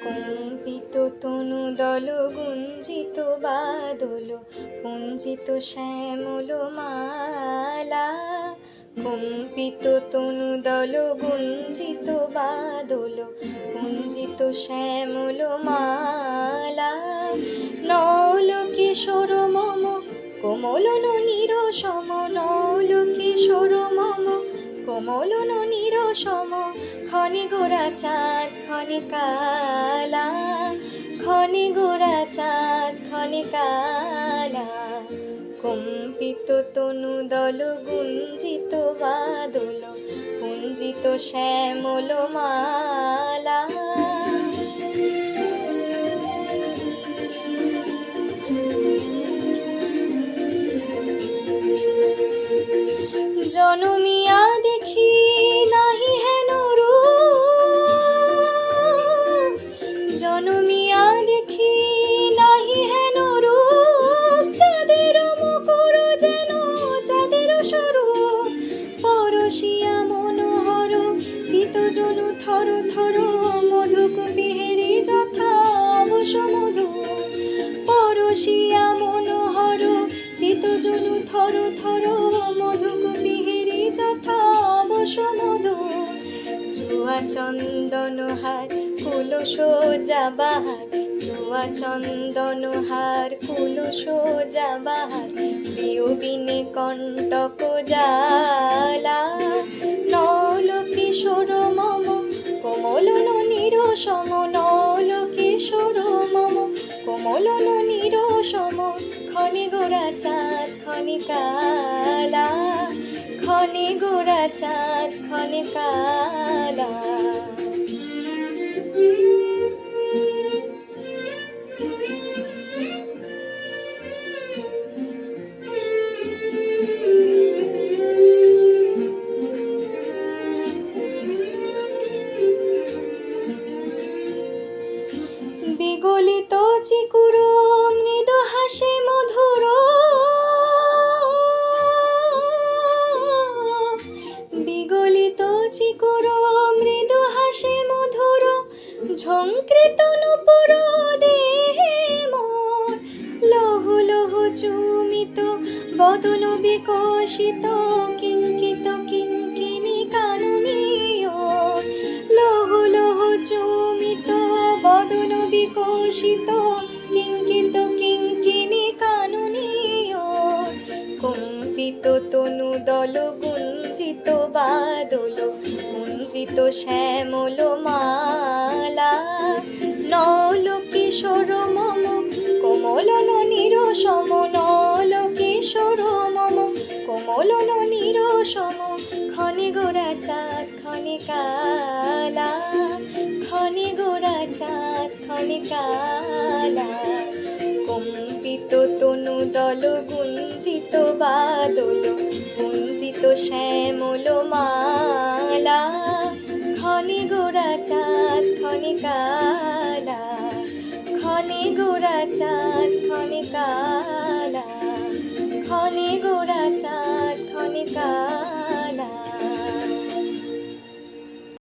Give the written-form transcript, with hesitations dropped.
কম্পিত তনুদল গুঞ্জিত বাদল পুঞ্জিত শ্যামল মালা। কম্পিত তনুদল গুঞ্জিত বাদল পুঞ্জিত শ্যামল মালা। নল কিশোর মম কোমলন নিরসম, নল কিশোর মম কোমলন নিরসম। ক্ষণে গোরা চাঁদ ক্ষণে কালা, ক্ষণে গোরা চাঁদ ক্ষণে কালা। কম্পিত তনুদল গুঞ্জিত বাদল পুঞ্জিত শ্যামল মালা। জনমিয়া দেখি নাহি হেন রূপ, জনমিয়া দেখি নাহি হেন রূপ। চাঁদের মকর যেন চাঁদের স্বরূপ, পরশিয়া মনোহর চিতজনু থর থর। মধুক বিহেরি যথা অবশ মধু, পরশিয়া মনোহর চিতজনু থর থর। মধুক বিহেরি যথা অবশ মধু। জুয়া চন্দন হার কুলস যাবাহার, জুয়া চন্দন হার কুলস যাবাহার। বিয়োবিনে কণ্টক জ্বালা। নল কিশোর মম কোমলন নিরসম, নল কিশোর মম কোমলন নিরসম। ক্ষণে গোরা চাঁদ ক্ষণে কালা, ক্ষণে গোরা চাঁদ ক্ষণে কালা। বিগলিত চিকুর মৃদু হাসে মধুর, বিগলিত চিকুর মৃদু হাসে মধুর। ঝংকৃত নূপুর দেহে মোর, লহু লহু চুমিত বদন বিকশিত। কিঙ্কিত কিঙ্কিনী কাননীয়, লহু লহু চুমিত বদন বিকশিত। কিঙ্কিত কিঙ্কিনী কাননীয়। কম্পিত তনুদল গুঞ্জিত বাদল গুঞ্জিত শ্যামল মালা। নল কিশোর মম কোমলন নিরসম, নল কিশোর মম কোমলন নিরসম। ক্ষণে গোরা চাঁদ ক্ষণে কালা, ক্ষণে গোরা চাঁদ ক্ষণে কালা। কম্পিত তনুদল গুঞ্জিত বাদল গুঞ্জিত শ্যামল মালা। ক্ষণে গোরা চাঁদ ক্ষণে কালা, ক্ষণে গোরা চাঁদ ক্ষণে কালা।